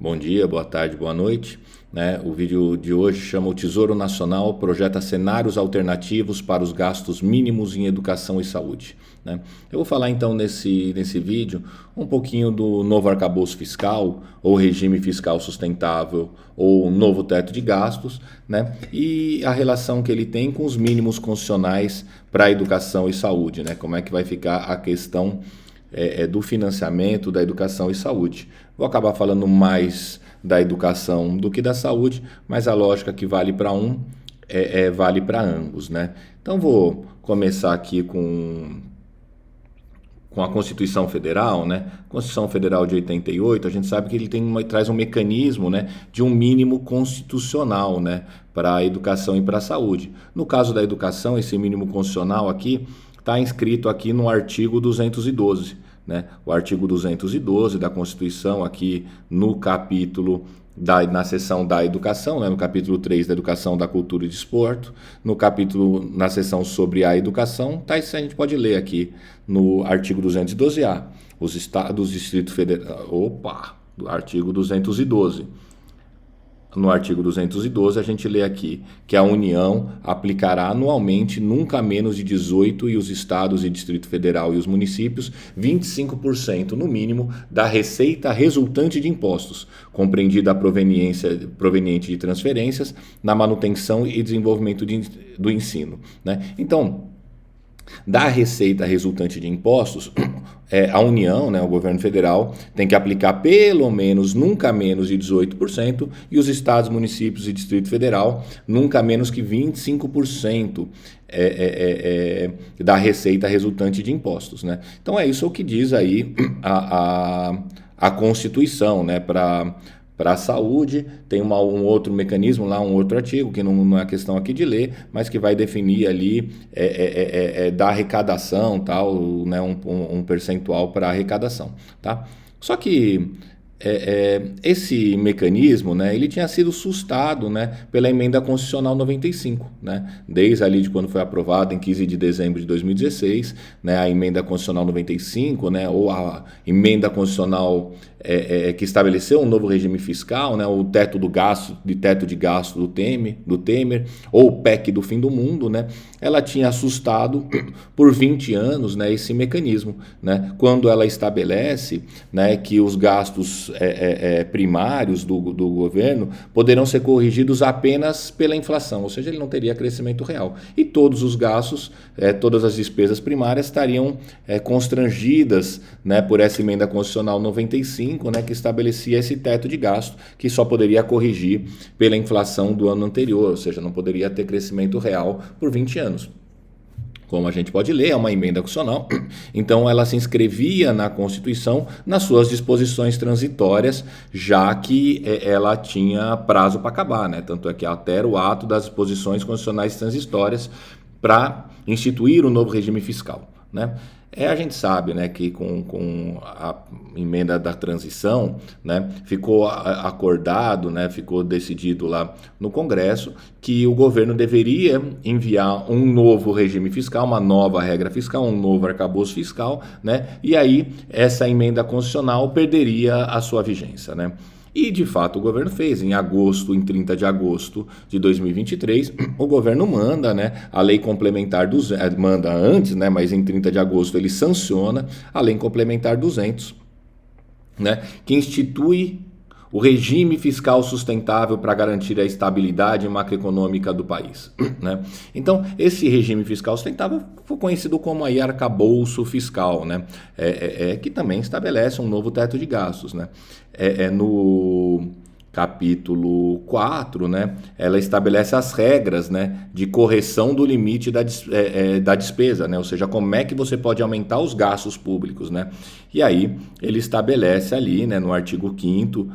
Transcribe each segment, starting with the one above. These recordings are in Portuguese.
Bom dia, boa tarde, boa noite. O vídeo de hoje chama o Tesouro Nacional projeta cenários alternativos para os gastos mínimos em educação e saúde. Eu vou falar então nesse vídeo um pouquinho do novo arcabouço fiscal, ou regime fiscal sustentável, ou novo teto de gastos, e a relação que ele tem com os mínimos constitucionais para a educação e saúde, como é que vai ficar a questão do financiamento da educação e saúde. Vou acabar falando mais da educação do que da saúde, mas a lógica que vale para um vale para ambos. Então vou começar aqui com a Constituição Federal, Constituição Federal de 88, a gente sabe que ele traz um mecanismo, de um mínimo constitucional, para a educação e para a saúde. No caso da educação, esse mínimo constitucional aqui está inscrito aqui no artigo 212, O artigo 212 da Constituição, aqui no capítulo na seção da educação, no capítulo 3 da educação, da cultura e desporto, na seção sobre a educação, a gente pode ler aqui no artigo 212A, os estados, Distrito Federal, do artigo 212. No artigo 212, a gente lê aqui que a União aplicará anualmente nunca menos de 18% e os estados e Distrito Federal e os municípios 25% no mínimo da receita resultante de impostos, compreendida a proveniente de transferências na manutenção e desenvolvimento do ensino. Então, da receita resultante de impostos, a União, o governo federal, tem que aplicar pelo menos, nunca menos de 18%, e os estados, municípios e Distrito Federal, nunca menos que 25% da receita resultante de impostos. Então é isso o que diz aí a Constituição, para a saúde. Tem um outro mecanismo lá, um outro artigo, que não é questão aqui de ler, mas que vai definir ali da arrecadação, tal, um percentual para a arrecadação. Tá? Só que esse mecanismo, ele tinha sido sustado, pela emenda constitucional 95, desde ali de quando foi aprovada em 15 de dezembro de 2016, a emenda constitucional 95, ou a emenda constitucional que estabeleceu um novo regime fiscal, o teto de gasto do Temer, ou o PEC do fim do mundo, ela tinha sustado por 20 anos, esse mecanismo, quando ela estabelece, que os gastos primários do governo poderão ser corrigidos apenas pela inflação, ou seja, ele não teria crescimento real. E todos os gastos, todas as despesas primárias estariam constrangidas, por essa emenda constitucional 95, que estabelecia esse teto de gasto, que só poderia corrigir pela inflação do ano anterior, ou seja, não poderia ter crescimento real por 20 anos. Como a gente pode ler, é uma emenda constitucional, então ela se inscrevia na Constituição nas suas disposições transitórias, já que ela tinha prazo para acabar, Tanto é que altera o ato das disposições constitucionais transitórias para instituir o novo regime fiscal, A gente sabe, que com a emenda da transição, ficou acordado, ficou decidido lá no Congresso que o governo deveria enviar um novo regime fiscal, uma nova regra fiscal, um novo arcabouço fiscal, e aí essa emenda constitucional perderia a sua vigência, E, de fato, o governo fez. Em 30 de agosto de 2023, o governo manda, a lei complementar 200, manda antes, mas em 30 de agosto ele sanciona a lei complementar 200, que institui o regime fiscal sustentável para garantir a estabilidade macroeconômica do país. Então, esse regime fiscal sustentável foi conhecido como aí arcabouço fiscal, que também estabelece um novo teto de gastos. No capítulo 4, ela estabelece as regras, de correção do limite da despesa, ou seja, como é que você pode aumentar os gastos públicos, E aí ele estabelece ali, no artigo 5º,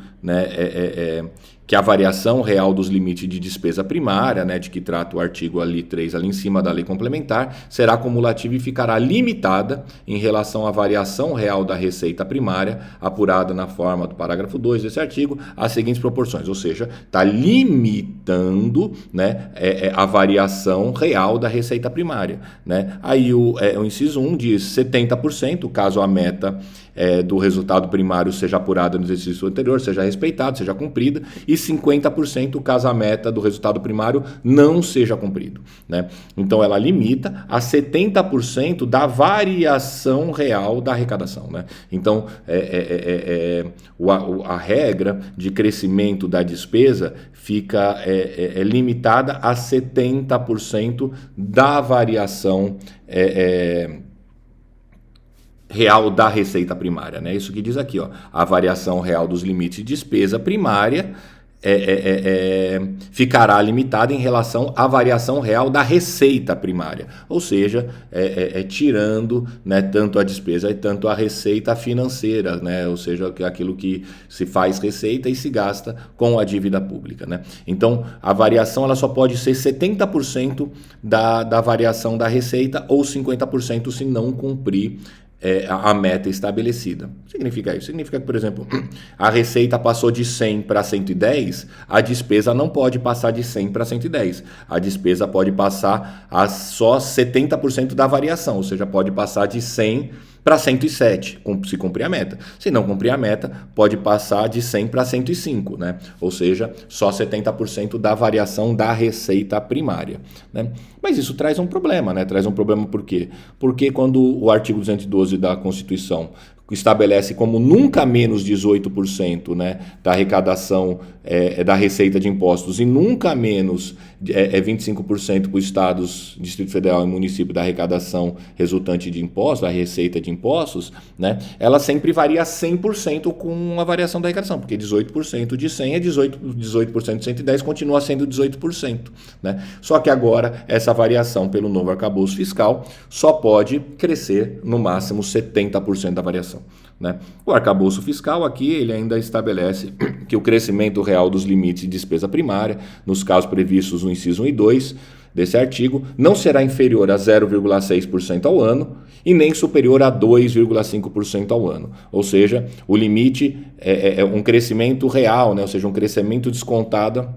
que a variação real dos limites de despesa primária, de que trata o artigo ali 3, ali em cima da lei complementar, será cumulativa e ficará limitada em relação à variação real da receita primária, apurada na forma do parágrafo 2 desse artigo, às seguintes proporções, ou seja, está limitando, a variação real da receita primária. Aí o inciso 1 diz 70%, caso a meta do resultado primário seja apurada no exercício anterior, seja respeitado, seja cumprida, e 50% caso a meta do resultado primário não seja cumprido, né? Então ela limita a 70% da variação real da arrecadação, né? Então a regra de crescimento da despesa fica limitada a 70% da variação real da receita primária, né? Isso que diz aqui, ó, a variação real dos limites de despesa primária ficará limitada em relação à variação real da receita primária, ou seja, tirando, né, tanto a despesa e tanto a receita financeira, né, ou seja, aquilo que se faz receita e se gasta com a dívida pública, né? Então, a variação ela só pode ser 70% da variação da receita ou 50% se não cumprir a meta estabelecida. Significa isso? Significa que, por exemplo, a receita passou de 100 para 110, a despesa não pode passar de 100 para 110. A despesa pode passar a só 70% da variação, ou seja, pode passar de 100 para 107, se cumprir a meta. Se não cumprir a meta, pode passar de 100 para 105, né? Ou seja, só 70% da variação da receita primária, né? Mas isso traz um problema, né? Traz um problema por quê? Porque quando o artigo 212 da Constituição estabelece como nunca menos 18%, né, da arrecadação da receita de impostos e nunca menos 25% para os estados, Distrito Federal e município da arrecadação resultante de impostos, da receita de impostos, né, ela sempre varia 100% com a variação da arrecadação, porque 18% de 100 é 18% de 110 continua sendo 18%, né? Só que agora essa variação pelo novo arcabouço fiscal só pode crescer no máximo 70% da variação, né? O arcabouço fiscal aqui ele ainda estabelece que o crescimento real dos limites de despesa primária, nos casos previstos no inciso 1 e 2 desse artigo, não será inferior a 0,6% ao ano e nem superior a 2,5% ao ano. Ou seja, o limite é um crescimento real, né? Ou seja, um crescimento descontado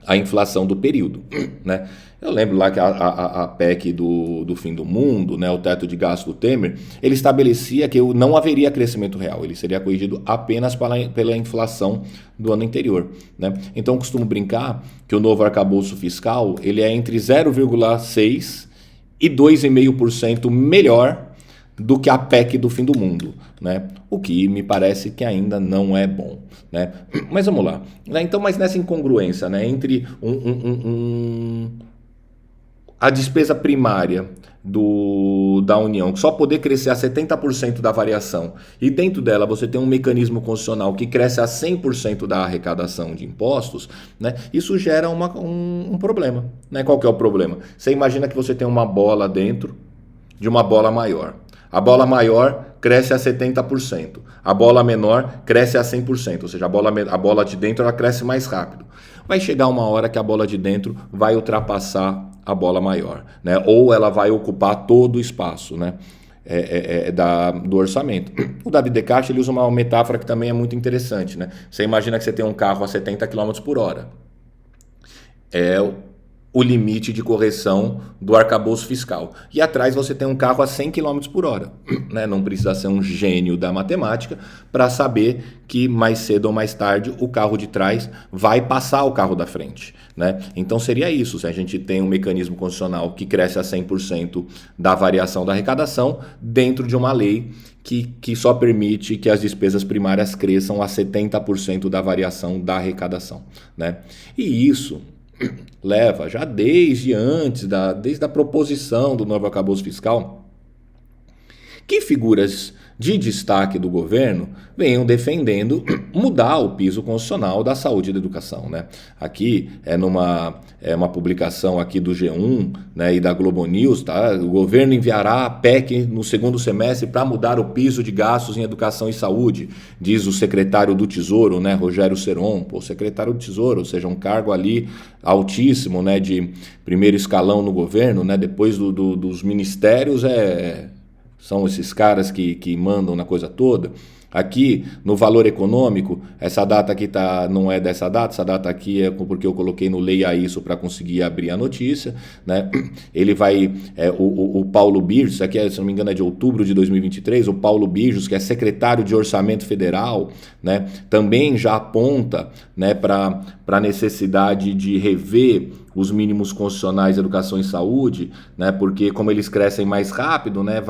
a inflação do período, né? Eu lembro lá que a PEC do fim do mundo, né, o teto de gasto do Temer, ele estabelecia que não haveria crescimento real, ele seria corrigido apenas pela inflação do ano anterior, né? Então, costumo brincar que o novo arcabouço fiscal ele é entre 0,6% e 2,5% melhor do que a PEC do fim do mundo, né? O que me parece que ainda não é bom, né? Mas vamos lá. Então, mas nessa incongruência, né, entre a despesa primária da União, que só poder crescer a 70% da variação, e dentro dela você tem um mecanismo constitucional que cresce a 100% da arrecadação de impostos, né? Isso gera um problema, né? Qual que é o problema? Você imagina que você tem uma bola dentro de uma bola maior. A bola maior cresce a 70%, a bola menor cresce a 100%, ou seja, a bola de dentro ela cresce mais rápido. Vai chegar uma hora que a bola de dentro vai ultrapassar a bola maior, né? Ou ela vai ocupar todo o espaço, né, do orçamento. O David Descartes ele usa uma metáfora que também é muito interessante, né? Você imagina que você tem um carro a 70 km por hora. É o limite de correção do arcabouço fiscal. E atrás você tem um carro a 100 km por hora. Né? Não precisa ser um gênio da matemática para saber que mais cedo ou mais tarde o carro de trás vai passar o carro da frente. Né? Então seria isso, se a gente tem um mecanismo constitucional que cresce a 100% da variação da arrecadação dentro de uma lei que só permite que as despesas primárias cresçam a 70% da variação da arrecadação. Né? E isso leva já desde a proposição do novo arcabouço fiscal que figuras de destaque do governo venham defendendo mudar o piso constitucional da saúde e da educação, né? Aqui é uma publicação aqui do G1, né, e da Globo News, tá? O governo enviará a PEC no segundo semestre para mudar o piso de gastos em educação e saúde, diz o secretário do Tesouro, né, Rogério Seron. Pô, secretário do Tesouro, ou seja, um cargo ali altíssimo, né, de primeiro escalão no governo, né, depois dos ministérios são esses caras que mandam na coisa toda. Aqui no valor econômico, essa data aqui não é dessa data, essa data aqui é porque eu coloquei no Leia Isso para conseguir abrir a notícia, né? Ele vai, o Paulo Birjos, aqui se não me engano é de outubro de 2023, o Paulo Birjos, que é secretário de Orçamento Federal, né? Também já aponta, né, para a necessidade de rever os mínimos constitucionais de educação e saúde, né? Porque como eles crescem mais rápido, né,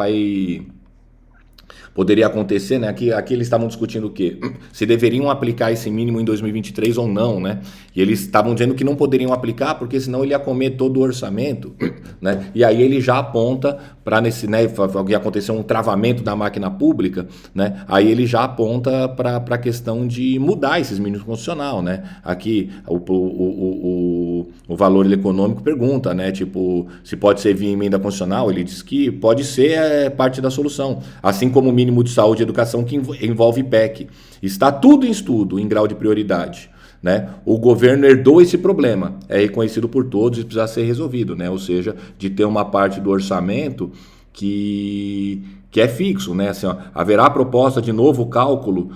poderia acontecer, né? Aqui eles estavam discutindo o quê? Se deveriam aplicar esse mínimo em 2023 ou não, né? E eles estavam dizendo que não poderiam aplicar porque senão ele ia comer todo o orçamento, né? E aí ele já aponta para nesse, né, que aconteceu um travamento da máquina pública, né? Aí ele já aponta para a questão de mudar esses mínimos constitucional, né? Aqui o valor econômico pergunta, né? Tipo, se pode ser via emenda constitucional, ele diz que pode ser parte da solução, assim como o mínimo de saúde e educação que envolve PEC. Está tudo em estudo, em grau de prioridade, né? O governo herdou esse problema, é reconhecido por todos e precisa ser resolvido, né? Ou seja, de ter uma parte do orçamento que é fixo, né? Assim, ó, haverá proposta de novo cálculo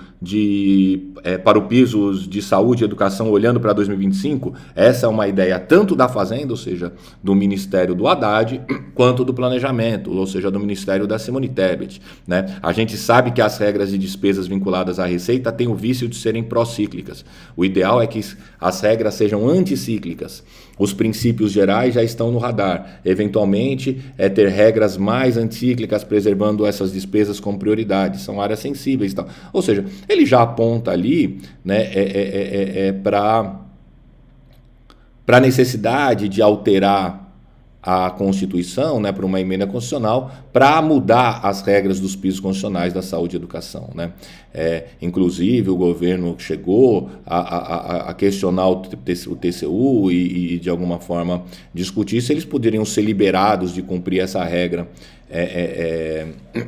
para o piso de saúde e educação olhando para 2025. Essa é uma ideia tanto da Fazenda, ou seja, do Ministério do Haddad, quanto do Planejamento, ou seja, do Ministério da Simone Tebet, né? A gente sabe que as regras de despesas vinculadas à Receita têm o vício de serem procíclicas. O ideal é que as regras sejam anticíclicas. Os princípios gerais já estão no radar. Eventualmente, ter regras mais anticíclicas, preservando essas despesas como prioridade. São áreas sensíveis e tal. Ou seja, ele já aponta ali, né, para a necessidade de alterar a Constituição, né, para uma emenda constitucional, para mudar as regras dos pisos constitucionais da saúde e educação, né? Inclusive, o governo chegou a questionar o TCU e, de alguma forma, discutir se eles poderiam ser liberados de cumprir essa regra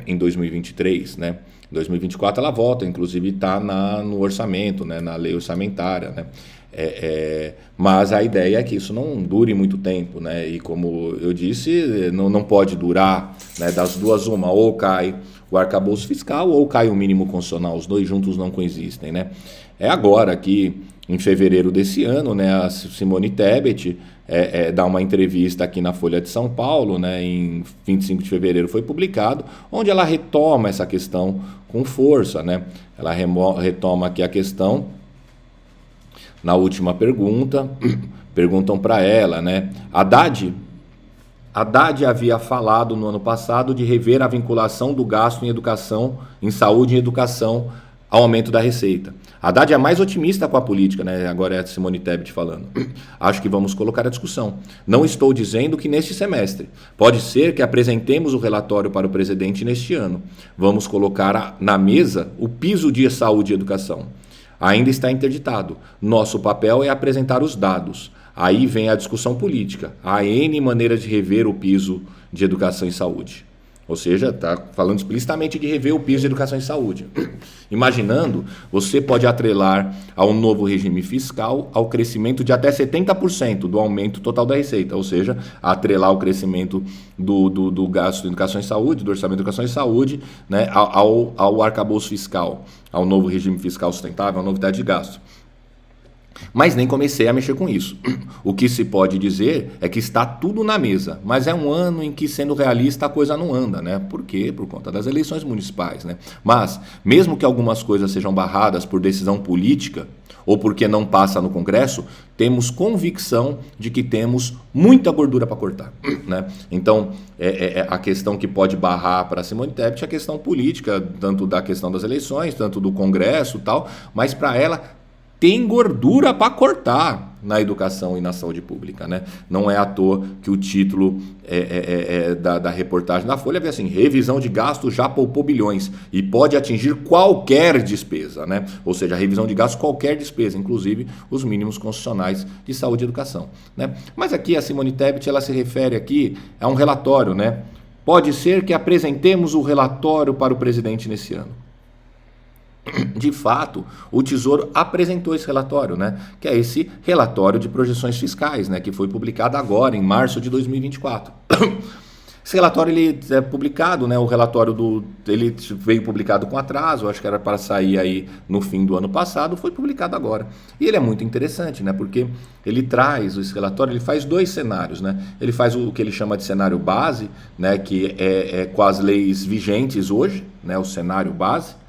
em 2023, né? Em 2024 ela volta, inclusive está no orçamento, né, na lei orçamentária, né? Mas a ideia é que isso não dure muito tempo, né? E como eu disse, não pode durar, né, das duas uma, ou cai o arcabouço fiscal ou cai o mínimo constitucional, os dois juntos não coexistem, né? É agora que, em fevereiro desse ano, né, a Simone Tebet dá uma entrevista aqui na Folha de São Paulo, né, em 25 de fevereiro foi publicado, onde ela retoma essa questão com força, né? Ela retoma aqui a questão. Na última pergunta, perguntam para ela, né? Haddad havia falado no ano passado de rever a vinculação do gasto em educação, em saúde e educação ao aumento da receita. Haddad é mais otimista com a política, né? Agora é a Simone Tebet falando. Acho que vamos colocar a discussão. Não estou dizendo que neste semestre. Pode ser que apresentemos o relatório para o presidente neste ano. Vamos colocar na mesa o piso de saúde e educação. Ainda está interditado. Nosso papel é apresentar os dados. Aí vem a discussão política. Há N maneiras de rever o piso de educação e saúde. Ou seja, está falando explicitamente de rever o piso de educação e saúde. Imaginando, você pode atrelar ao novo regime fiscal ao crescimento de até 70% do aumento total da receita. Ou seja, atrelar o crescimento do gasto de educação e saúde, do orçamento de educação e saúde, né, ao arcabouço fiscal, ao novo regime fiscal sustentável, à novidade de gasto. Mas nem comecei a mexer com isso. O que se pode dizer é que está tudo na mesa, mas é um ano em que, sendo realista, a coisa não anda, né? Por quê? Por conta das eleições municipais, né? Mas, mesmo que algumas coisas sejam barradas por decisão política ou porque não passa no Congresso, temos convicção de que temos muita gordura para cortar, né? Então, a questão que pode barrar para Simone Tebet é a questão política, tanto da questão das eleições, tanto do Congresso e tal, mas para ela tem gordura para cortar na educação e na saúde pública, né? Não é à toa que o título da reportagem da Folha vê assim: revisão de gastos já poupou bilhões e pode atingir qualquer despesa, né? Ou seja, a revisão de gastos, qualquer despesa, inclusive os mínimos constitucionais de saúde e educação, né? Mas aqui a Simone Tebet, ela se refere aqui a um relatório, né? Pode ser que apresentemos o relatório para o presidente nesse ano. De fato, o Tesouro apresentou esse relatório, né? Que é esse relatório de projeções fiscais, né? Que foi publicado agora, em março de 2024. Esse relatório ele é publicado, né? O relatório ele veio publicado com atraso, acho que era para sair aí no fim do ano passado, foi publicado agora. E ele é muito interessante, né? Porque ele traz esse relatório, ele faz dois cenários, né? Ele faz o que ele chama de cenário base, né? Que é com as leis vigentes hoje, né? O cenário base.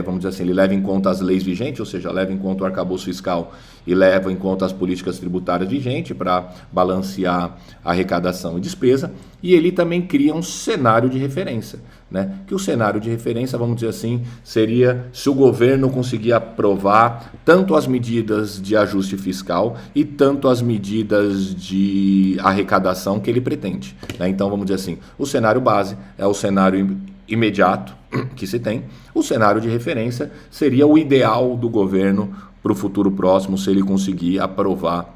Vamos dizer assim, ele leva em conta as leis vigentes, ou seja, leva em conta o arcabouço fiscal e leva em conta as políticas tributárias vigentes para balancear a arrecadação e despesa, e ele também cria um cenário de referência, né? Que o cenário de referência, vamos dizer assim, seria se o governo conseguir aprovar tanto as medidas de ajuste fiscal e tanto as medidas de arrecadação que ele pretende, né? Então, vamos dizer assim, o cenário base é o cenário imediato que se tem. O cenário de referência seria o ideal do governo para o futuro próximo, se ele conseguir aprovar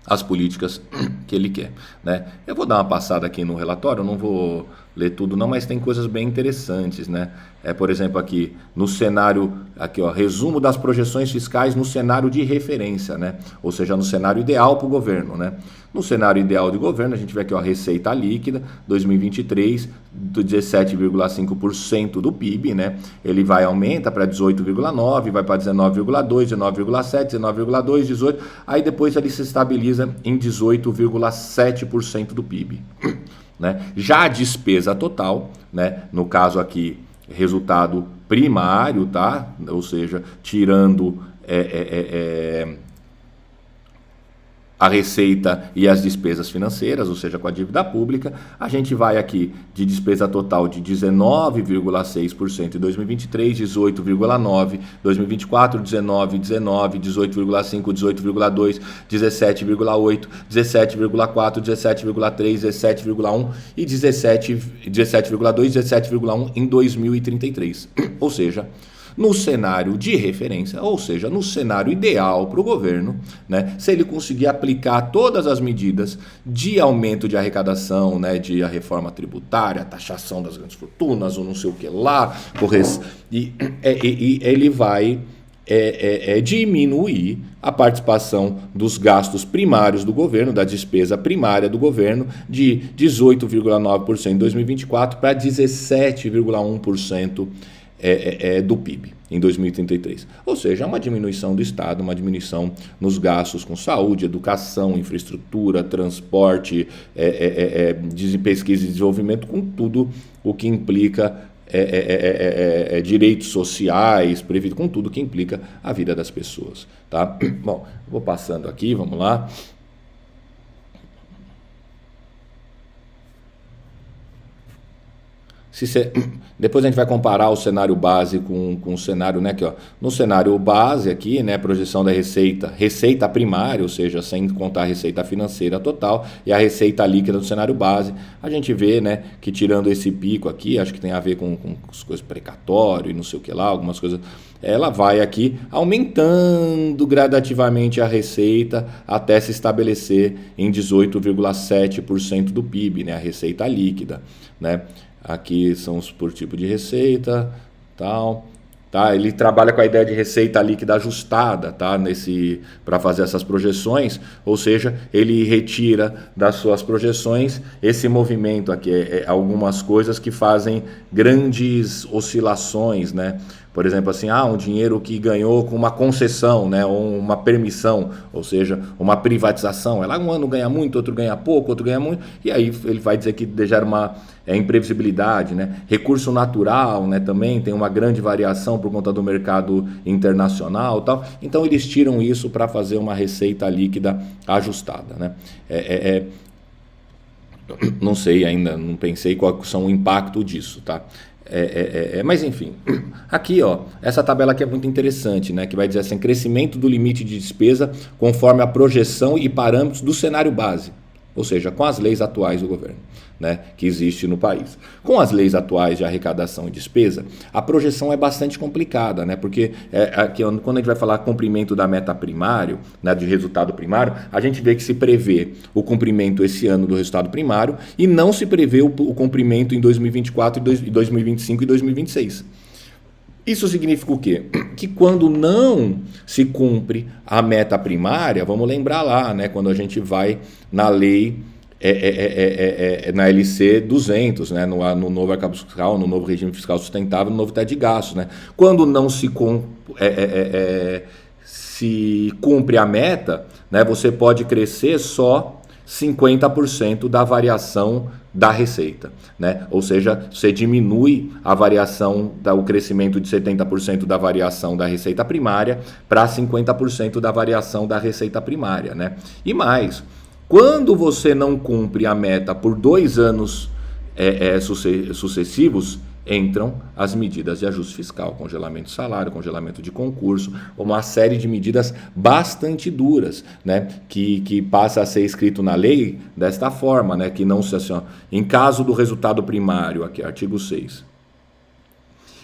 as políticas que ele quer, né? Eu vou dar uma passada aqui no relatório, eu não vou ler tudo não, mas tem coisas bem interessantes, né? Por exemplo, aqui no cenário, aqui ó, resumo das projeções fiscais no cenário de referência, né? Ou seja, no cenário ideal para o governo, né? No cenário ideal de governo, a gente vê aqui ó, a receita líquida 2023 do 17,5% do PIB, né? Ele aumenta para 18,9, vai para 19,2, 19,7, 19,2, 18, aí depois ele se estabiliza em 18,7% do PIB. Né? Já a despesa total, né? No caso aqui, resultado primário, tá? Ou seja, tirando a receita e as despesas financeiras, ou seja, com a dívida pública, a gente vai aqui de despesa total de 19,6% em 2023, 18,9%, 2024, 19, 19, 18,5%, 18,2%, 17,8%, 17,4%, 17,3%, 17,1% e 17,2%, 17,1% em 2033. Ou seja, no cenário de referência, ou seja, no cenário ideal para o governo, né, se ele conseguir aplicar todas as medidas de aumento de arrecadação, né, de a reforma tributária, taxação das grandes fortunas, ou não sei o que lá, e ele vai diminuir a participação dos gastos primários do governo, da despesa primária do governo, de 18,9% em 2024 para 17,1% do PIB em 2033. Ou seja, uma diminuição do Estado, uma diminuição nos gastos com saúde, educação, infraestrutura, transporte, pesquisa e desenvolvimento, com tudo o que implica direitos sociais, com tudo que implica a vida das pessoas. Tá? Bom, vou passando aqui, vamos lá. Depois a gente vai comparar o cenário base com o cenário, né, aqui, ó, no cenário base aqui, né, projeção da receita primária, ou seja, sem contar a receita financeira total, e a receita líquida do cenário base, a gente vê, né, que tirando esse pico aqui, acho que tem a ver com as coisas precatório e não sei o que lá, algumas coisas, ela vai aqui aumentando gradativamente a receita até se estabelecer em 18,7% do PIB, né, a receita líquida, né. Aqui são os por tipo de receita, tal, tá? Ele trabalha com a ideia de receita líquida ajustada, tá? Para fazer essas projeções, ou seja, ele retira das suas projeções esse movimento aqui, algumas coisas que fazem grandes oscilações, né? Por exemplo, assim, um dinheiro que ganhou com uma concessão, né, ou uma permissão, ou seja, uma privatização. Um ano ganha muito, outro ganha pouco, outro ganha muito, e aí ele vai dizer que gera uma imprevisibilidade, né? Recurso natural, né, também tem uma grande variação por conta do mercado internacional, tal. Então eles tiram isso para fazer uma receita líquida ajustada, né? Não sei ainda, não pensei qual são o impacto disso, tá? Mas enfim, aqui ó, essa tabela aqui é muito interessante, né, que vai dizer assim, crescimento do limite de despesa conforme a projeção e parâmetros do cenário base, ou seja, com as leis atuais do governo, né, que existe no país. Com as leis atuais de arrecadação e despesa, a projeção é bastante complicada, né, porque aqui, quando a gente vai falar cumprimento da meta primário, né, de resultado primário, a gente vê que se prevê o cumprimento esse ano do resultado primário e não se prevê o cumprimento em 2024, 2025 e 2026. Isso significa o quê? Que quando não se cumpre a meta primária, vamos lembrar lá, né, quando a gente vai na lei na LC 200, né, no novo arcabouço fiscal, no novo regime fiscal sustentável, no novo teto de gastos. Né? Quando não se cumpre a meta, né, você pode crescer só 50% da variação da receita, né? Ou seja, você diminui a variação, o crescimento de 70% da variação da receita primária para 50% da variação da receita primária, né? E mais, quando você não cumpre a meta por 2 anos sucessivos, entram as medidas de ajuste fiscal, congelamento de salário, congelamento de concurso, uma série de medidas bastante duras, né, que passa a ser escrito na lei desta forma, né, que não se assim, ó, em caso do resultado primário, aqui artigo 6,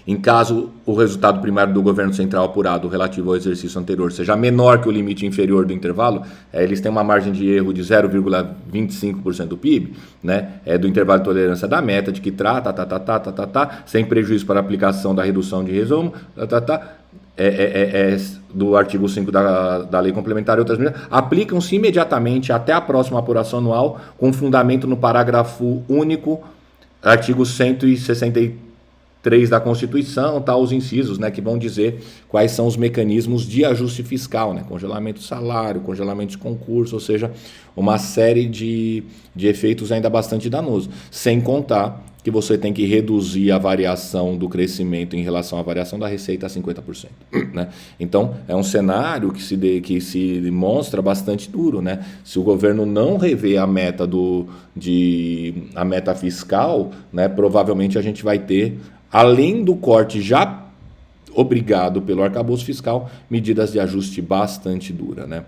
em caso o resultado primário do governo central apurado relativo ao exercício anterior seja menor que o limite inferior do intervalo, eles têm uma margem de erro de 0,25% do PIB, né, do intervalo de tolerância da meta, de que sem prejuízo para a aplicação da redução de resumo, do artigo 5 da Lei Complementar e outras medidas, aplicam-se imediatamente até a próxima apuração anual, com fundamento no parágrafo único, artigo 163 da Constituição, tá, os incisos, né, que vão dizer quais são os mecanismos de ajuste fiscal, né, congelamento de salário, congelamento de concurso, ou seja, uma série de efeitos ainda bastante danosos, sem contar que você tem que reduzir a variação do crescimento em relação à variação da receita a 50%. Né? Então, é um cenário que se demonstra bastante duro. Né? Se o governo não rever a meta, a meta fiscal, né, provavelmente a gente vai ter, além do corte já obrigado pelo arcabouço fiscal, medidas de ajuste bastante dura. Né?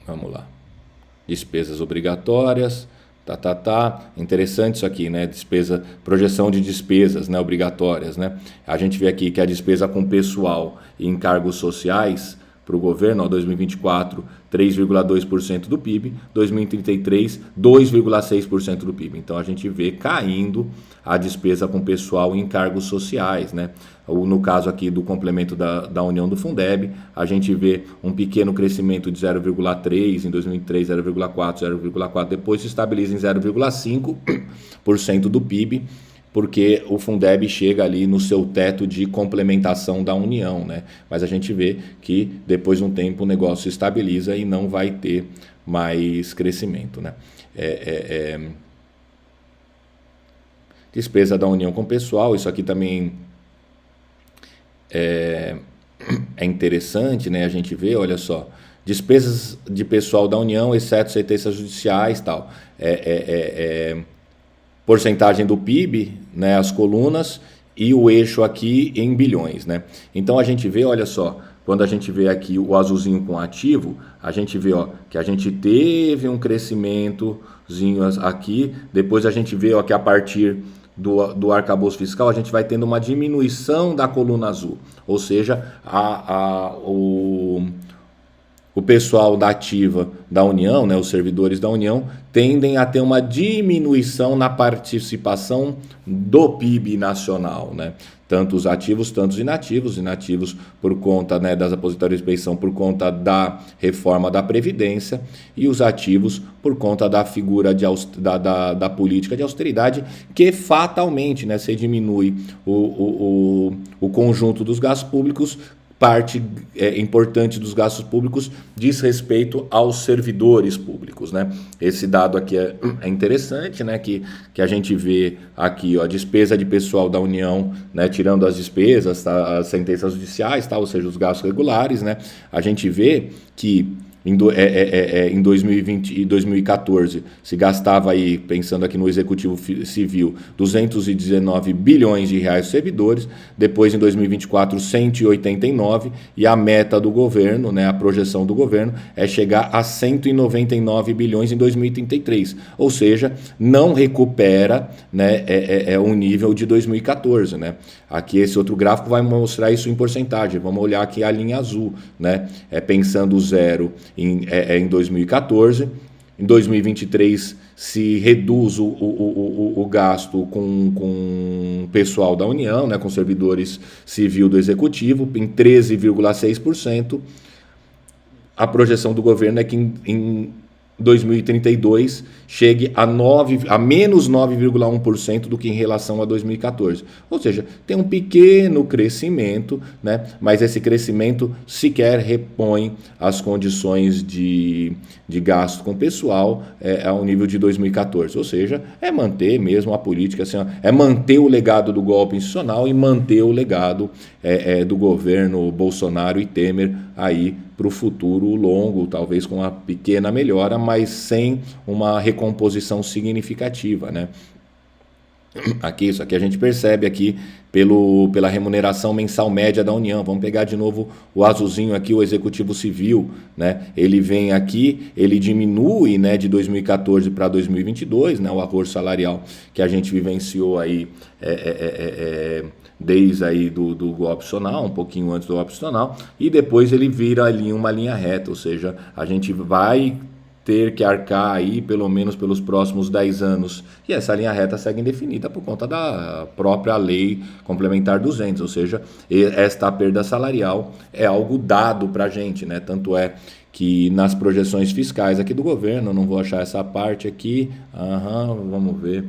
Vamos lá. Despesas obrigatórias, interessante isso aqui, né? Projeção de despesas, né, obrigatórias, né? A gente vê aqui que a despesa com pessoal e encargos sociais para o governo, 2024, 3,2% do PIB, 2033, 2,6% do PIB. Então a gente vê caindo a despesa com pessoal e encargos sociais, né? No caso aqui do complemento da União do Fundeb, a gente vê um pequeno crescimento de 0,3%, em 2003 0,4%, depois se estabiliza em 0,5% do PIB, porque o Fundeb chega ali no seu teto de complementação da União, né? Mas a gente vê que depois de um tempo o negócio se estabiliza e não vai ter mais crescimento, né? Despesa da União com pessoal, isso aqui também é interessante, né? A gente vê, olha só, despesas de pessoal da União, exceto sentenças judiciais, tal, porcentagem do PIB, né, as colunas, e o eixo aqui em bilhões, né? Então a gente vê, olha só, quando a gente vê aqui o azulzinho com ativo, a gente vê, ó, que a gente teve um crescimentozinho aqui, depois a gente vê, ó, que a partir do arcabouço fiscal a gente vai tendo uma diminuição da coluna azul, ou seja, o pessoal da ativa da União, né, os servidores da União, tendem a ter uma diminuição na participação do PIB nacional, né? Tanto os ativos, tanto os inativos por conta, né, das aposentadorias de pensão, por conta da reforma da Previdência, e os ativos por conta da figura da política de austeridade, que fatalmente, né, se diminui o conjunto dos gastos públicos, parte importante dos gastos públicos diz respeito aos servidores públicos, né? Esse dado aqui é interessante, né? Que a gente vê aqui, ó, a despesa de pessoal da União, né? Tirando as despesas, tá? As sentenças judiciais, tá? Ou seja, os gastos regulares, né? A gente vê que em 2020 e 2014 se gastava aí, pensando aqui no Executivo Civil, 219 bilhões de reais servidores, depois em 2024 189, e a meta do governo, né, a projeção do governo é chegar a 199 bilhões em 2033, ou seja, não recupera, né, um nível de 2014, né? Aqui esse outro gráfico vai mostrar isso em porcentagem, vamos olhar aqui a linha azul, né, pensando zero em 2014, em 2023 se reduz o gasto com o pessoal da União, né, com servidores civil do Executivo, em 13,6%, a projeção do governo é que em 2032 chegue a menos 9,1% do que em relação a 2014. Ou seja, tem um pequeno crescimento, né? Mas esse crescimento sequer repõe as condições de gasto com pessoal ao nível de 2014. Ou seja, é manter mesmo a política, assim, é manter o legado do golpe institucional e manter o legado do governo Bolsonaro e Temer aí para o futuro longo, talvez com uma pequena melhora, mas sem uma recomposição significativa, né? Aqui, isso aqui a gente percebe aqui pela remuneração mensal média da União. Vamos pegar de novo o azulzinho aqui, o Executivo Civil, né? Ele vem aqui, ele diminui, né, de 2014 para 2022, né, o arroz salarial que a gente vivenciou aí desde aí do golpe opcional, um pouquinho antes do golpe opcional, e depois ele vira ali uma linha reta, ou seja, a gente vai ter que arcar aí pelo menos pelos próximos 10 anos. E essa linha reta segue indefinida por conta da própria lei complementar 200, ou seja, esta perda salarial é algo dado para a gente, né? Tanto é que nas projeções fiscais aqui do governo, não vou achar essa parte aqui, vamos ver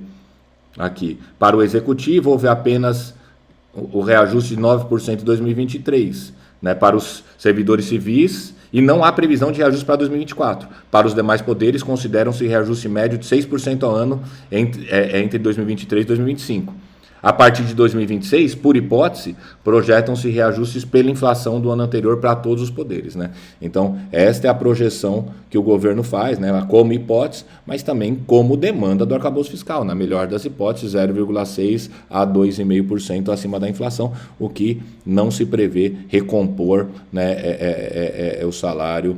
aqui, para o executivo houve apenas o reajuste de 9% em 2023, né? Para os servidores civis, e não há previsão de reajuste para 2024. Para os demais poderes, consideram-se reajuste médio de 6% ao ano entre 2023 e 2025. A partir de 2026, por hipótese, projetam-se reajustes pela inflação do ano anterior para todos os poderes, né? Então, esta é a projeção que o governo faz, né, como hipótese, mas também como demanda do arcabouço fiscal. Na melhor das hipóteses, 0,6% a 2,5% acima da inflação, o que não se prevê recompor, né, o salário,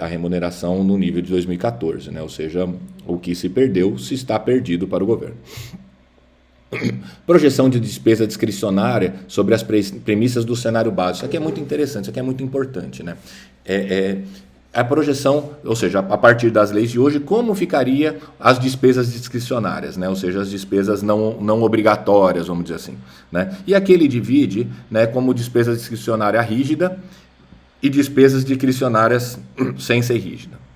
a remuneração no nível de 2014, né? Ou seja, o que se perdeu se está perdido para o governo. Projeção de despesa discricionária sobre as premissas do cenário básico. Isso aqui é muito interessante, isso aqui é muito importante, né? A projeção, ou seja, a partir das leis de hoje, como ficaria as despesas discricionárias, né? Ou seja, as despesas não obrigatórias, vamos dizer assim, né? E aqui ele divide, né, como despesa discricionária rígida e despesas discricionárias sem ser rígida.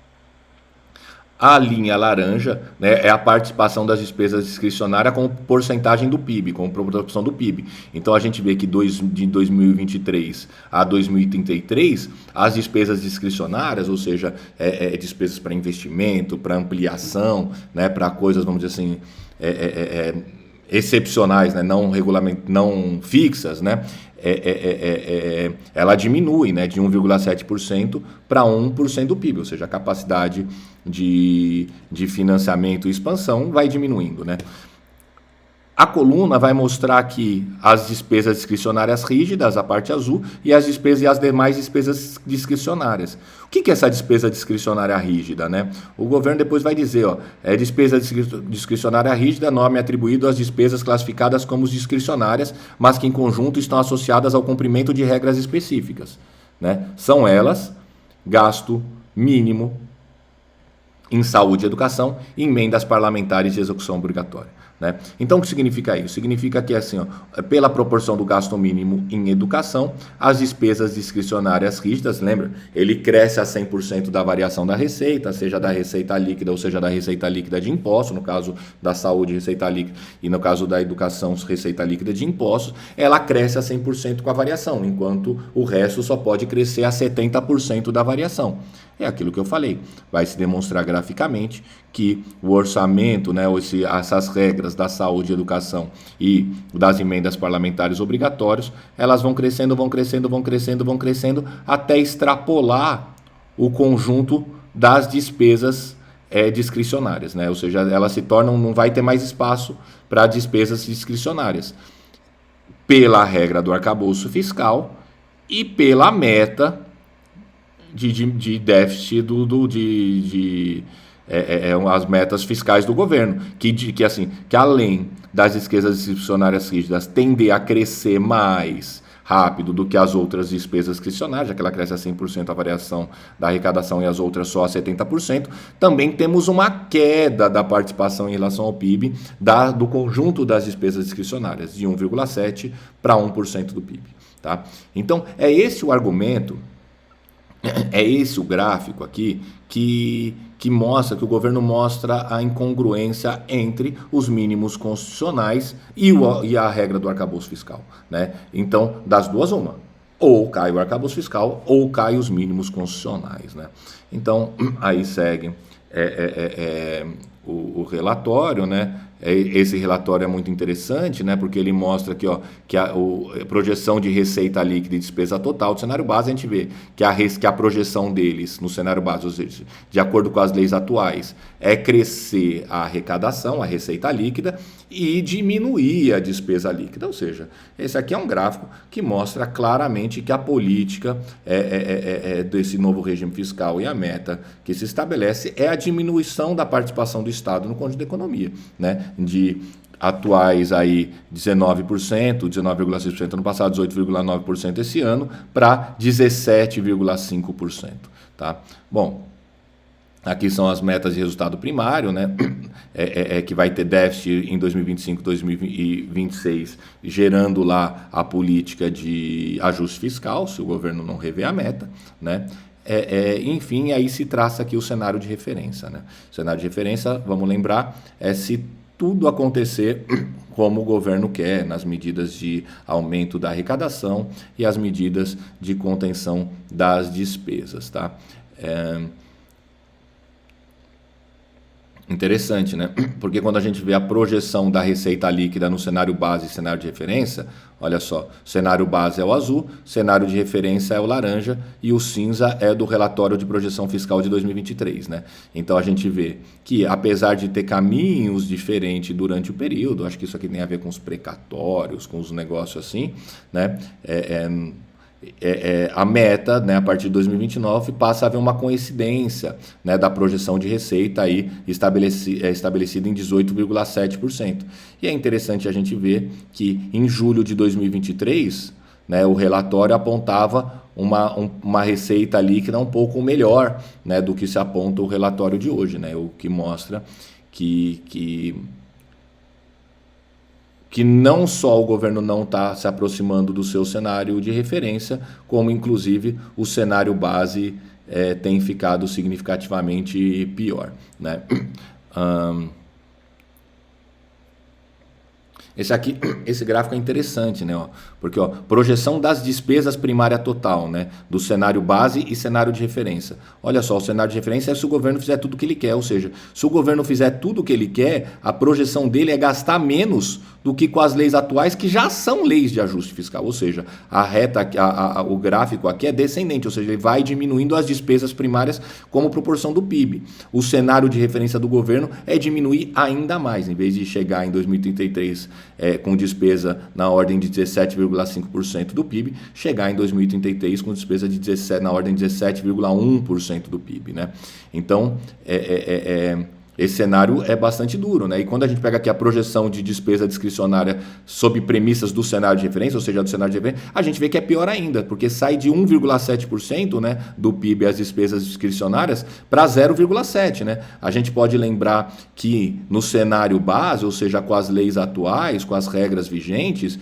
A linha laranja, né, é a participação das despesas discricionárias com porcentagem do PIB, com proporção do PIB. Então a gente vê que de 2023 a 2033, as despesas discricionárias, ou seja, despesas para investimento, para ampliação, né, para coisas, vamos dizer assim, excepcionais, né, não fixas, né, ela diminui, né, de 1,7% para 1% do PIB, ou seja, a capacidade de financiamento e expansão vai diminuindo, né? A coluna vai mostrar aqui as despesas discricionárias rígidas, a parte azul, e as demais despesas discricionárias. O que é essa despesa discricionária rígida, né? O governo depois vai dizer, despesa discricionária rígida, nome atribuído às despesas classificadas como discricionárias, mas que em conjunto estão associadas ao cumprimento de regras específicas, né? São elas: gasto mínimo em saúde e educação e emendas parlamentares de execução obrigatória, né? Então, o que significa isso? Significa que, assim, pela proporção do gasto mínimo em educação, as despesas discricionárias rígidas, lembra? Ele cresce a 100% da variação da receita, seja da receita líquida ou seja da receita líquida de impostos, no caso da saúde, receita líquida, e no caso da educação, receita líquida de impostos, ela cresce a 100% com a variação, enquanto o resto só pode crescer a 70% da variação. É aquilo que eu falei, vai se demonstrar graficamente que o orçamento, né, essas regras da saúde e educação e das emendas parlamentares obrigatórias, elas vão crescendo, até extrapolar o conjunto das despesas discricionárias, né? Ou seja, elas se tornam, não vai ter mais espaço para despesas discricionárias, pela regra do arcabouço fiscal e pela meta de déficit as metas fiscais do governo, que além das despesas discricionárias rígidas tendem a crescer mais rápido do que as outras despesas discricionárias, já que ela cresce a 100% a variação da arrecadação e as outras só a 70%, também temos uma queda da participação em relação ao PIB do conjunto das despesas discricionárias, de 1,7% para 1% do PIB. Tá? Então, é esse o argumento É esse o gráfico aqui que mostra, que o governo mostra a incongruência entre os mínimos constitucionais e a regra do arcabouço fiscal, né? Então, das duas, uma. Ou cai o arcabouço fiscal, ou cai os mínimos constitucionais, né? Então, aí segue o relatório, né? Esse relatório é muito interessante, né? Porque ele mostra aqui, ó, que a projeção de receita líquida e despesa total do cenário base, a gente vê que a projeção deles no cenário base, ou seja, de acordo com as leis atuais, é crescer a arrecadação, a receita líquida, e diminuir a despesa líquida. Ou seja, esse aqui é um gráfico que mostra claramente que a política desse novo regime fiscal e a meta que se estabelece é a diminuição da participação do Estado no conjunto da economia, né? De atuais aí 19%, 19,6% no passado, 18,9% esse ano, para 17,5%, tá? Bom, aqui são as metas de resultado primário, né? Que vai ter déficit em 2025, 2026, gerando lá a política de ajuste fiscal, se o governo não rever a meta, né? Enfim, aí se traça aqui o cenário de referência, né? O cenário de referência, vamos lembrar, é se tudo acontecer como o governo quer, nas medidas de aumento da arrecadação e as medidas de contenção das despesas, tá? Interessante, né? Porque quando a gente vê a projeção da receita líquida no cenário base e cenário de referência, olha só, cenário base é o azul, cenário de referência é o laranja e o cinza é do relatório de projeção fiscal de 2023, né? Então a gente vê que, apesar de ter caminhos diferentes durante o período, acho que isso aqui tem a ver com os precatórios, com os negócios assim, né? A meta, né, a partir de 2029, passa a haver uma coincidência, né, da projeção de receita aí estabelecida em 18,7%. E é interessante a gente ver que em julho de 2023, né, o relatório apontava uma receita líquida um pouco melhor, né, do que se aponta o relatório de hoje, né, o que mostra que não só o governo não está se aproximando do seu cenário de referência, como inclusive o cenário base tem ficado significativamente pior, né? Esse gráfico é interessante, né? Porque projeção das despesas primária total, né? Do cenário base e cenário de referência. Olha só, o cenário de referência é se o governo fizer tudo o que ele quer, ou seja, se o governo fizer tudo o que ele quer, a projeção dele é gastar menos do que com as leis atuais, que já são leis de ajuste fiscal. Ou seja, o gráfico aqui é descendente, ou seja, ele vai diminuindo as despesas primárias como proporção do PIB. O cenário de referência do governo é diminuir ainda mais, em vez de chegar em 2033 com despesa na ordem de 17,5% do PIB, chegar em 2033 com despesa na ordem de 17,1% do PIB, né? Então, esse cenário é bastante duro, né? E quando a gente pega aqui a projeção de despesa discricionária sob premissas do cenário de referência, ou seja, do cenário de referência, a gente vê que é pior ainda, porque sai de 1,7%, né, do PIB as despesas discricionárias para 0,7%, né? A gente pode lembrar que no cenário base, ou seja, com as leis atuais, com as regras vigentes,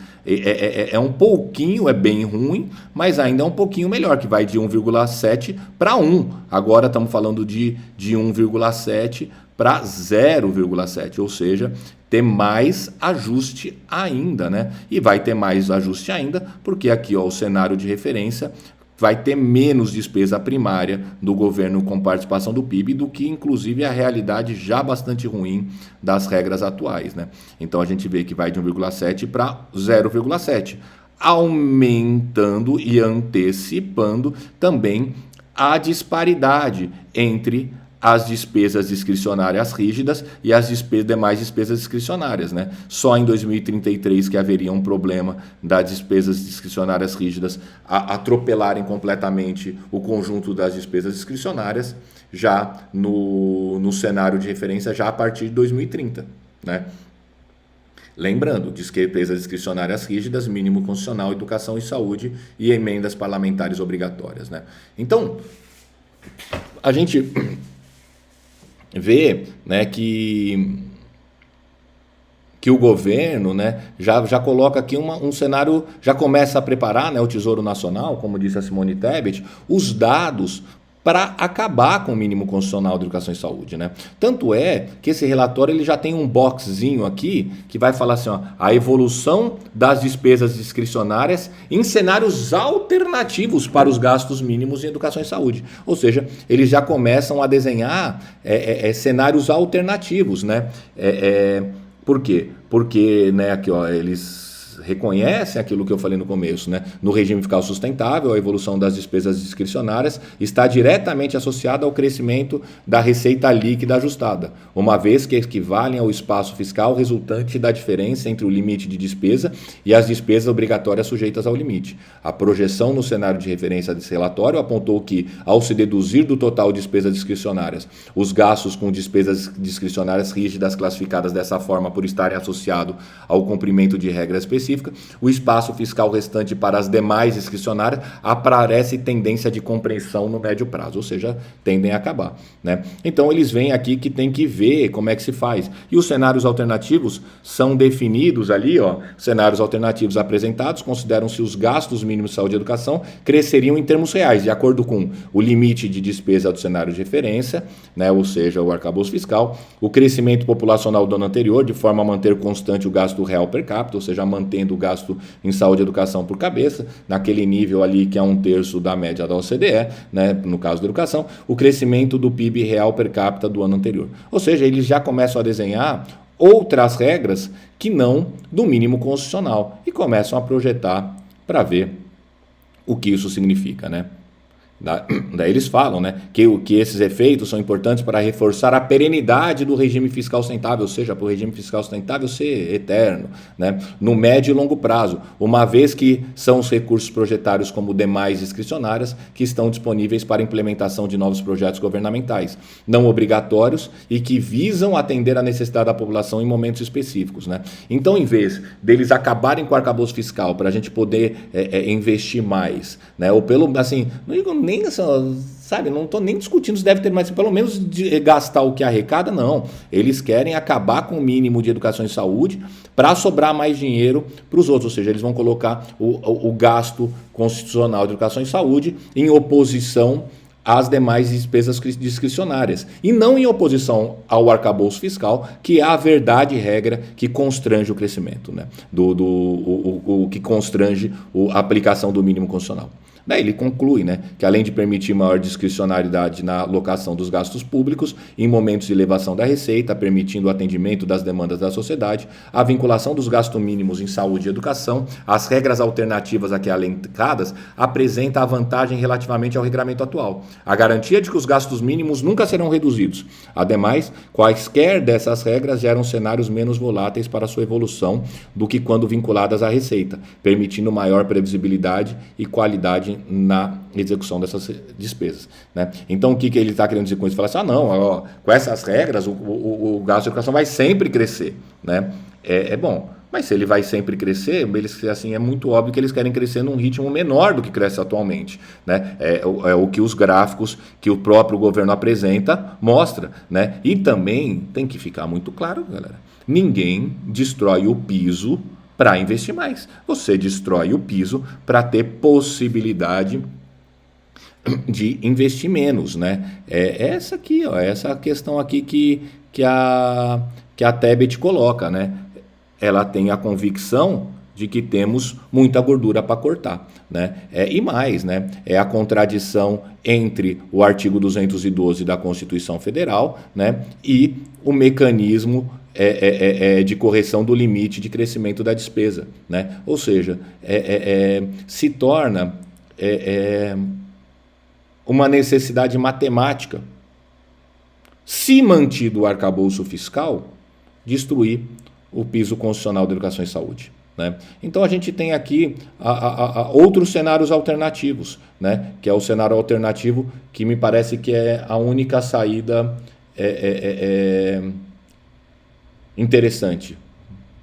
um pouquinho, é bem ruim, mas ainda é um pouquinho melhor, que vai de 1,7 para 1. Agora estamos falando de 1,7 para 0,7, ou seja, ter mais ajuste ainda, né? E vai ter mais ajuste ainda, porque aqui, ó, o cenário de referência vai ter menos despesa primária do governo com participação do PIB do que, inclusive, a realidade já bastante ruim das regras atuais, né? Então a gente vê que vai de 1,7 para 0,7, aumentando e antecipando também a disparidade entre as despesas discricionárias rígidas e as demais despesas discricionárias, né? Só em 2033 que haveria um problema das despesas discricionárias rígidas atropelarem completamente o conjunto das despesas discricionárias, já no cenário de referência já a partir de 2030, né? Lembrando, despesas discricionárias rígidas, mínimo constitucional, educação e saúde e emendas parlamentares obrigatórias, né? Então, a gente vê, né, que que o governo, né, já coloca aqui um cenário, já começa a preparar, né, o Tesouro Nacional, como disse a Simone Tebet, os dados para acabar com o mínimo constitucional de educação e saúde, né? Tanto é que esse relatório ele já tem um boxzinho aqui que vai falar assim, ó, a evolução das despesas discricionárias em cenários alternativos para os gastos mínimos em educação e saúde. Ou seja, eles já começam a desenhar cenários alternativos, né? Por quê? Porque, né, aqui, ó, eles reconhecem aquilo que eu falei no começo, né? No regime fiscal sustentável, a evolução das despesas discricionárias está diretamente associada ao crescimento da receita líquida ajustada, uma vez que equivalem ao espaço fiscal resultante da diferença entre o limite de despesa e as despesas obrigatórias sujeitas ao limite. A projeção no cenário de referência desse relatório apontou que, ao se deduzir do total de despesas discricionárias, os gastos com despesas discricionárias rígidas classificadas dessa forma por estarem associados ao cumprimento de regras específicas, o espaço fiscal restante para as demais discricionárias aparece tendência de compreensão no médio prazo, ou seja, tendem a acabar, né? Então eles vêm aqui que tem que ver como é que se faz. E os cenários alternativos são definidos ali, ó, cenários alternativos apresentados, consideram-se os gastos mínimos de saúde e educação cresceriam em termos reais, de acordo com o limite de despesa do cenário de referência, né, ou seja, o arcabouço fiscal, o crescimento populacional do ano anterior, de forma a manter constante o gasto real per capita, ou seja, mantendo o gasto em saúde e educação por cabeça, naquele nível ali que é 1/3 da média da OCDE, né, no caso da educação, o crescimento do PIB real per capita do ano anterior. Ou seja, eles já começam a desenhar outras regras que não do mínimo constitucional e começam a projetar para ver o que isso significa, né? Daí eles falam, né, que esses efeitos são importantes para reforçar a perenidade do regime fiscal sustentável, ou seja, para o regime fiscal sustentável ser eterno, né, no médio e longo prazo, uma vez que são os recursos projetários como demais discricionárias que estão disponíveis para implementação de novos projetos governamentais, não obrigatórios e que visam atender à necessidade da população em momentos específicos, né. Então, em vez deles acabarem com o arcabouço fiscal para a gente poder investir mais, né, ou pelo, assim, não digo nem, sabe, não estou nem discutindo se deve ter mais, pelo menos gastar o que arrecada, não. Eles querem acabar com o mínimo de educação e saúde para sobrar mais dinheiro para os outros, ou seja, eles vão colocar o gasto constitucional de educação e saúde em oposição às demais despesas discricionárias e não em oposição ao arcabouço fiscal, que é a verdade e regra que constrange o crescimento, né? Que constrange a aplicação do mínimo constitucional. Daí ele conclui, né, que além de permitir maior discricionariedade na alocação dos gastos públicos em momentos de elevação da receita, permitindo o atendimento das demandas da sociedade, a vinculação dos gastos mínimos em saúde e educação, as regras alternativas aqui elencadas, apresenta a vantagem relativamente ao regramento atual. A garantia de que os gastos mínimos nunca serão reduzidos. Ademais, quaisquer dessas regras geram cenários menos voláteis para sua evolução do que quando vinculadas à receita, permitindo maior previsibilidade e qualidade na execução dessas despesas, né? Então, o que ele está querendo dizer com isso? Falar assim, não, ó, com essas regras, o gasto de educação vai sempre crescer, né? É bom, mas se ele vai sempre crescer, eles, assim, é muito óbvio que eles querem crescer num ritmo menor do que cresce atualmente, né? É o que os gráficos que o próprio governo apresenta mostra, né? E também tem que ficar muito claro, galera, ninguém destrói o piso para investir mais. Você destrói o piso para ter possibilidade de investir menos, né? É essa aqui, ó, essa questão aqui que a Tebet coloca, né? Ela tem a convicção de que temos muita gordura para cortar, né? E mais, né? É a contradição entre o artigo 212 da Constituição Federal, né, e o mecanismo de correção do limite de crescimento da despesa, né? Ou seja, se torna uma necessidade matemática, se mantido o arcabouço fiscal, destruir o piso constitucional da educação e saúde, né? Então a gente tem aqui outros cenários alternativos, né? Que é o cenário alternativo que me parece que é a única saída interessante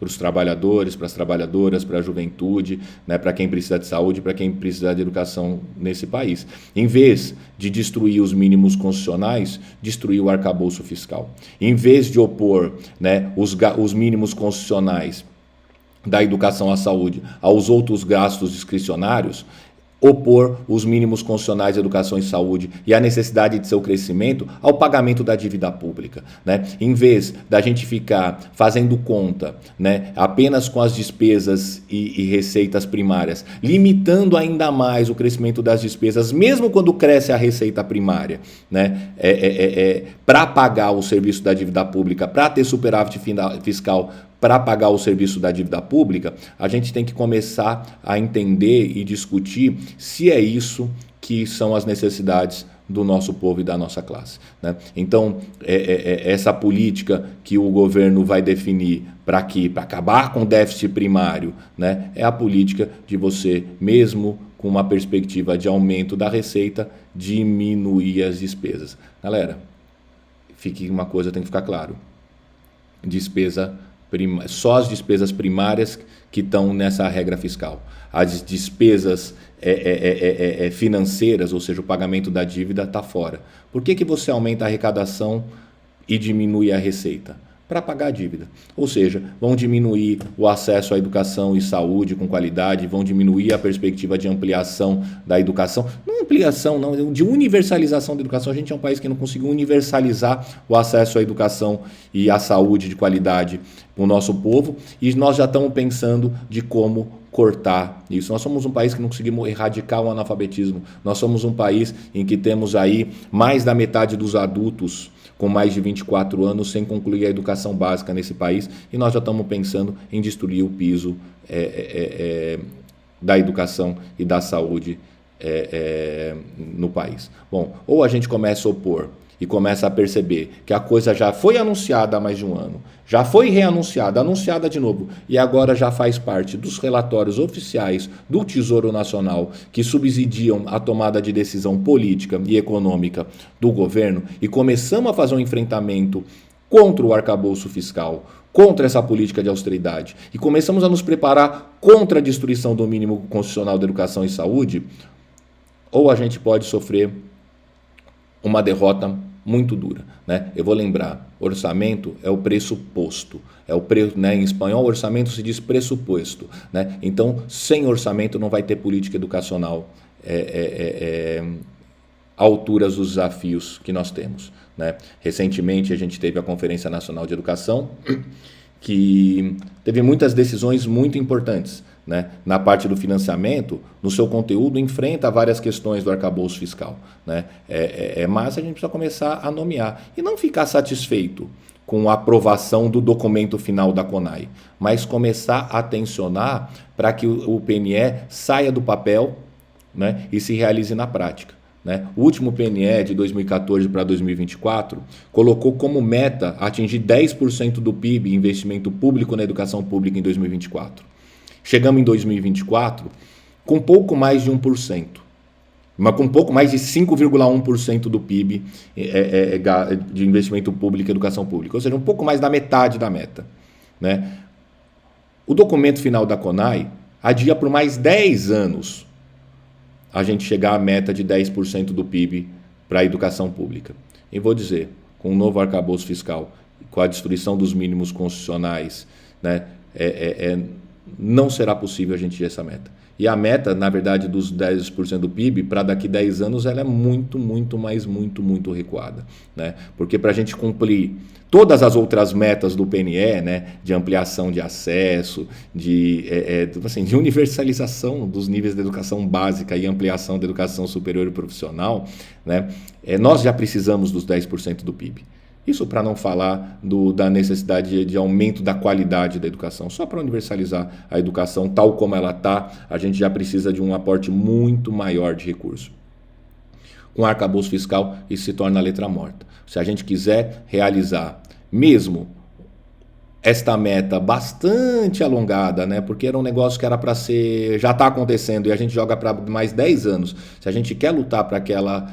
para os trabalhadores, para as trabalhadoras, para a juventude, né, para quem precisa de saúde, para quem precisa de educação nesse país. Em vez de destruir os mínimos constitucionais, destruir o arcabouço fiscal. Em vez de opor, né, os mínimos constitucionais da educação à saúde aos outros gastos discricionários, opor os mínimos constitucionais de educação e saúde e a necessidade de seu crescimento ao pagamento da dívida pública, né? Em vez da gente ficar fazendo conta, né, apenas com as despesas e receitas primárias, limitando ainda mais o crescimento das despesas, mesmo quando cresce a receita primária, né, para pagar o serviço da dívida pública, para ter superávit fiscal, para pagar o serviço da dívida pública, a gente tem que começar a entender e discutir se é isso que são as necessidades do nosso povo e da nossa classe, né? Então, essa política que o governo vai definir para acabar com o déficit primário, né, é a política de você, mesmo com uma perspectiva de aumento da receita, diminuir as despesas. Galera, uma coisa tem que ficar claro. Só as despesas primárias que estão nessa regra fiscal. As despesas financeiras, ou seja, o pagamento da dívida, está fora. Por que você aumenta a arrecadação e diminui a receita? Para pagar a dívida. Ou seja, vão diminuir o acesso à educação e saúde com qualidade, vão diminuir a perspectiva de ampliação da educação. Não ampliação, não, de universalização da educação. A gente é um país que não conseguiu universalizar o acesso à educação e à saúde de qualidade para o nosso povo, e nós já estamos pensando de como cortar isso. Nós somos um país que não conseguimos erradicar o analfabetismo. Nós somos um país em que temos aí mais da metade dos adultos com mais de 24 anos sem concluir a educação básica nesse país, e nós já estamos pensando em destruir o piso da educação e da saúde no país. Bom, ou a gente começa a opor e começa a perceber que a coisa já foi anunciada há mais de um ano, já foi reanunciada, anunciada de novo, e agora já faz parte dos relatórios oficiais do Tesouro Nacional que subsidiam a tomada de decisão política e econômica do governo, e começamos a fazer um enfrentamento contra o arcabouço fiscal, contra essa política de austeridade, e começamos a nos preparar contra a destruição do mínimo constitucional da educação e saúde, ou a gente pode sofrer uma derrota muito dura, né? Eu vou lembrar, orçamento é o pressuposto, né? Em espanhol, orçamento se diz pressuposto, né? Então, sem orçamento não vai ter política educacional à altura dos desafios que nós temos, né? Recentemente a gente teve a Conferência Nacional de Educação, que teve muitas decisões muito importantes, né? Na parte do financiamento, no seu conteúdo, enfrenta várias questões do arcabouço fiscal, né? Mas a gente precisa começar a nomear e não ficar satisfeito com a aprovação do documento final da CONAI, mas começar a tensionar para que o PNE saia do papel, né, e se realize na prática, né? O último PNE de 2014 para 2024 colocou como meta atingir 10% do PIB em investimento público na educação pública em 2024. Chegamos em 2024 com pouco mais de 1%, mas com pouco mais de 5,1% do PIB de investimento público em educação pública, ou seja, um pouco mais da metade da meta, né? O documento final da CONAI adia por mais 10 anos a gente chegar à meta de 10% do PIB para a educação pública. E vou dizer, com o novo arcabouço fiscal, com a destruição dos mínimos constitucionais, né, não será possível a gente atingir essa meta. E a meta, na verdade, dos 10% do PIB, para daqui 10 anos, ela é muito recuada, né? Porque para a gente cumprir todas as outras metas do PNE, né, de ampliação de acesso, de universalização dos níveis de educação básica e ampliação da educação superior e profissional, né, nós já precisamos dos 10% do PIB. Isso para não falar da necessidade de aumento da qualidade da educação. Só para universalizar a educação tal como ela está, a gente já precisa de um aporte muito maior de recurso. Com o arcabouço fiscal, isso se torna letra morta. Se a gente quiser realizar mesmo esta meta bastante alongada, né, porque era um negócio que era para ser, já está acontecendo e a gente joga para mais 10 anos. Se a gente quer lutar para que ela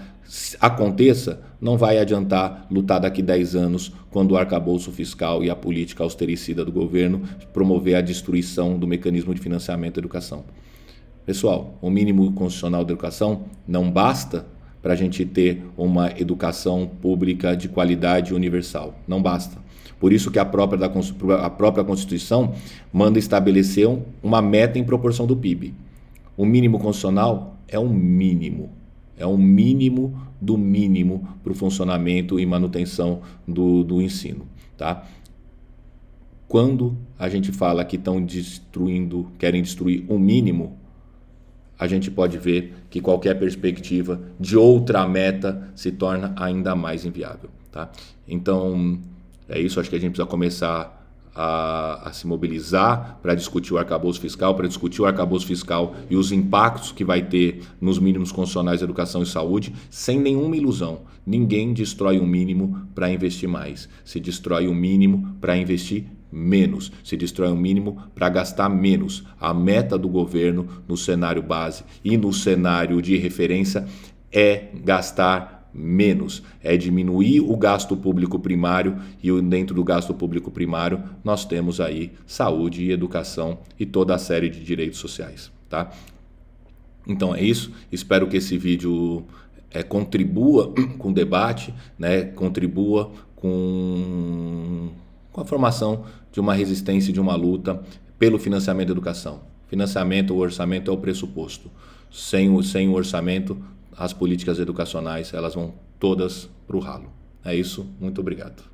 aconteça, não vai adiantar lutar daqui 10 anos quando o arcabouço fiscal e a política austericida do governo promover a destruição do mecanismo de financiamento da educação. Pessoal, o mínimo constitucional da educação não basta para a gente ter uma educação pública de qualidade universal. Não basta. Por isso que a própria Constituição manda estabelecer uma meta em proporção do PIB. O mínimo constitucional é um mínimo. É um mínimo do mínimo para o funcionamento e manutenção do ensino. Tá? Quando a gente fala que querem destruir o mínimo, a gente pode ver que qualquer perspectiva de outra meta se torna ainda mais inviável. Tá? Então, é isso. Acho que a gente precisa começar a se mobilizar para discutir o arcabouço fiscal, e os impactos que vai ter nos mínimos constitucionais de educação e saúde, sem nenhuma ilusão. Ninguém destrói o mínimo para investir mais. Se destrói o mínimo para investir menos. Se destrói o mínimo para gastar menos. A meta do governo no cenário base e no cenário de referência é gastar menos, é diminuir o gasto público primário, e dentro do gasto público primário nós temos aí saúde e educação e toda a série de direitos sociais, tá? Então é isso, espero que esse vídeo contribua com o debate, né? Contribua com a formação de uma resistência e de uma luta pelo financiamento da educação. O orçamento é o pressuposto. Sem o orçamento, as políticas educacionais elas vão todas para o ralo. É isso, muito obrigado.